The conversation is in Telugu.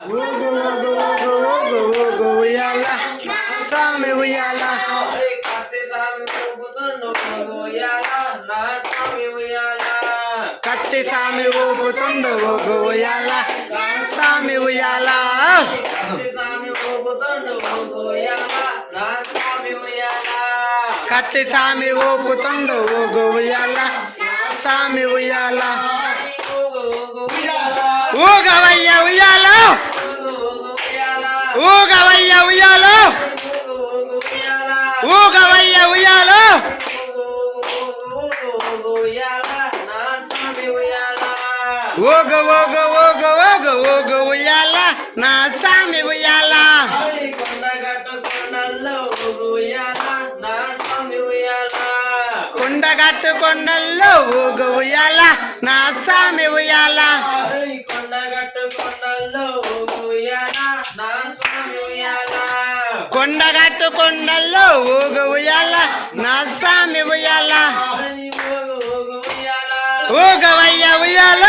ఊగు ఊగు ఊగు ఊగు ఊగు ఉయ్యాల స్వామి ఉయ్యాల కత్తి సామి ఊపుతుండు ఉయ్యాల నా స్వామి ఉయ్యాల కత్తి స్వామి ఊపుతుండు ఊగు ఉయ్యాల స్వామి ఉయ్యాల కత్తి సామి ఊపుతుండు ఉయ్యాల నా స్వామి ఉయ్యాల కత్తి స్వామి ఊపుతుండు ఊగు ఉయ్యాల స్వామి ఉయ్యాల ఊగవయ్య ఉయ్యాల ఊగవయ్య ఉయ్యాల ఊగవయ్య ఉయ్యాల ఊగు ఊగు ఊగు ఊగు ఊగు ఉయ్యాల నా స్వామి ఉయ్యాల కొండగట్టు కొండల్లో ఊగు ఉయ్యాల నా స్వామి ఉయ్యాల కొండగట్టు కొండల్లో ఊగు ఉయ్యాల నా స్వామి ఉయ్యాల ఊగవయ్య ఉయ్యాల